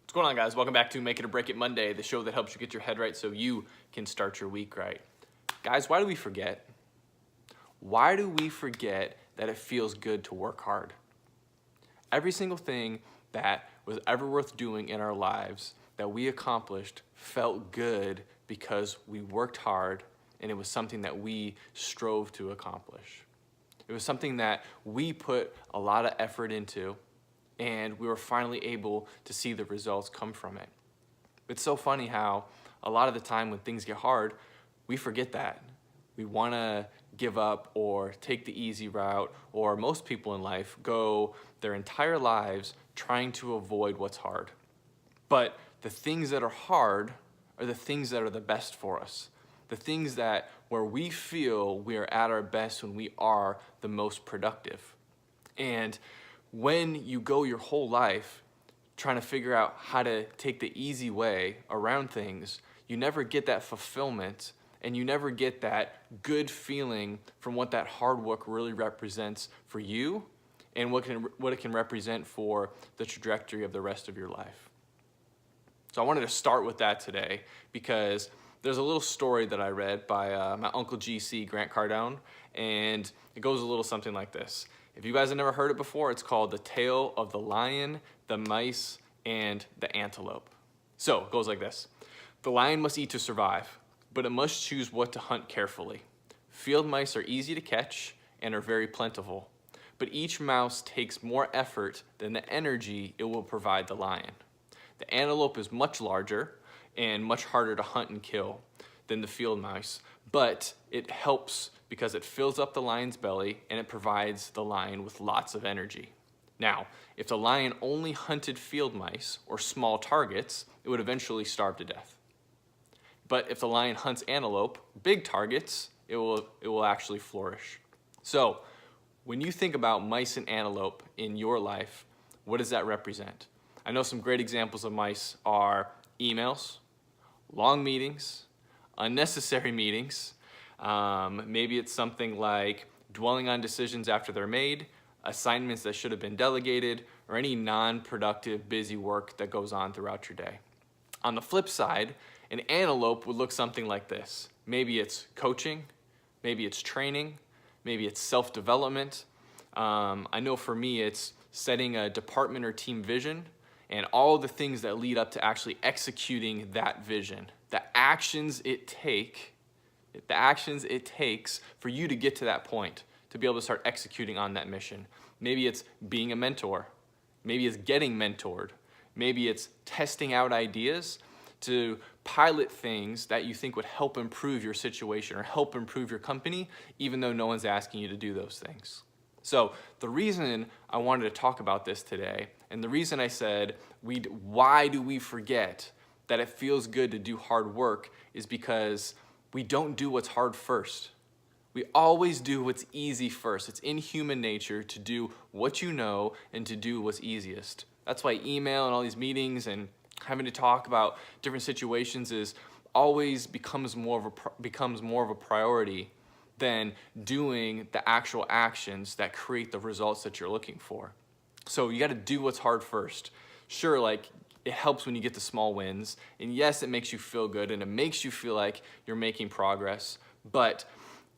What's going on, guys? Welcome back to Make It or Break It Monday, the show that helps you get your head right so you can start your week right. Guys, why do we forget? Why do we forget that it feels good to work hard? Every single thing that was ever worth doing in our lives that we accomplished felt good because we worked hard and it was something that we strove to accomplish. It was something that we put a lot of effort into, and we were finally able to see the results come from it. It's so funny how a lot of the time when things get hard, we forget that. We want to give up or take the easy route, or most people in life go their entire lives trying to avoid what's hard. But the things that are hard are the things that are the best for us. The things that where we feel we are at our best when we are the most productive. And when you go your whole life trying to figure out how to take the easy way around things, you never get that fulfillment and you never get that good feeling from what that hard work really represents for you and what it can represent for the trajectory of the rest of your life. So I wanted to start with that today because there's a little story that I read by my Uncle GC, Grant Cardone, and it goes a little something like this. If you guys have never heard it before, it's called The Tale of the Lion, the Mice, and the Antelope. So it goes like this. The lion must eat to survive, but it must choose what to hunt carefully. Field mice are easy to catch and are very plentiful, but each mouse takes more effort than the energy it will provide the lion. The antelope is much larger and much harder to hunt and kill than the field mice, but it helps because it fills up the lion's belly and it provides the lion with lots of energy. Now, if the lion only hunted field mice or small targets, it would eventually starve to death. But if the lion hunts antelope, big targets, it will actually flourish. So, when you think about mice and antelope in your life, what does that represent? I know some great examples of mice are emails, long meetings, unnecessary meetings. Maybe it's something like dwelling on decisions after they're made, assignments that should have been delegated, or any non-productive, busy work that goes on throughout your day. On the flip side, an antelope would look something like this. Maybe it's coaching, maybe it's training, maybe it's self-development. I know for me, it's setting a department or team vision and all the things that lead up to actually executing that vision. The actions it takes for you to get to that point, to be able to start executing on that mission. Maybe it's being a mentor. Maybe it's getting mentored. Maybe it's testing out ideas to pilot things that you think would help improve your situation or help improve your company, even though no one's asking you to do those things. So the reason I wanted to talk about this today, and the reason I said, why do we forget that it feels good to do hard work, is because we don't do what's hard first. We always do what's easy first. It's in human nature to do what you know and to do what's easiest. That's why email and all these meetings and having to talk about different situations is always becomes more of a priority than doing the actual actions that create the results that you're looking for. So you got to do what's hard first. Sure, like it helps when you get the small wins, and yes, it makes you feel good and it makes you feel like you're making progress, but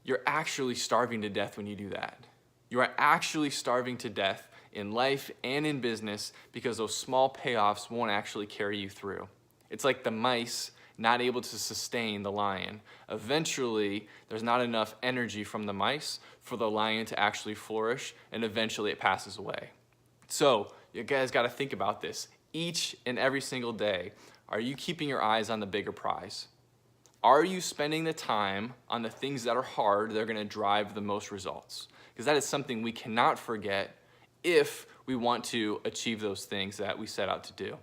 you're actually starving to death when you do that. You are actually starving to death in life and in business because those small payoffs won't actually carry you through. It's like the mice not able to sustain the lion. Eventually, there's not enough energy from the mice for the lion to actually flourish, and eventually it passes away. So you guys got to think about this. Each and every single day, are you keeping your eyes on the bigger prize? Are you spending the time on the things that are hard that are going to drive the most results? Because that is something we cannot forget if we want to achieve those things that we set out to do.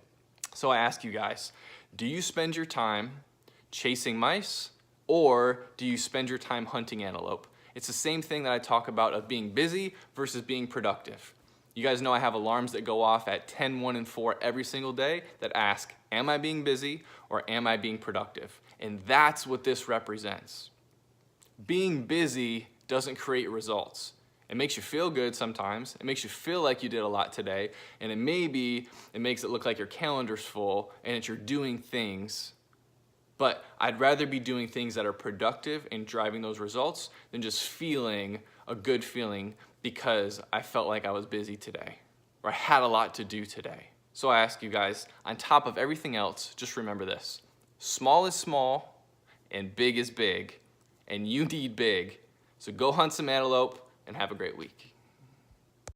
So I ask you guys, do you spend your time chasing mice, or do you spend your time hunting antelope? It's the same thing that I talk about of being busy versus being productive. You guys know I have alarms that go off at 10, 1, and 4 every single day that ask, am I being busy or am I being productive? And that's what this represents. Being busy doesn't create results. It makes you feel good sometimes. It makes you feel like you did a lot today. And it makes it look like your calendar's full and that you're doing things. But I'd rather be doing things that are productive and driving those results than just feeling a good feeling because I felt like I was busy today or I had a lot to do today. So I ask you guys, on top of everything else, just remember this. Small is small and big is big, and you need big. So go hunt some antelope and have a great week.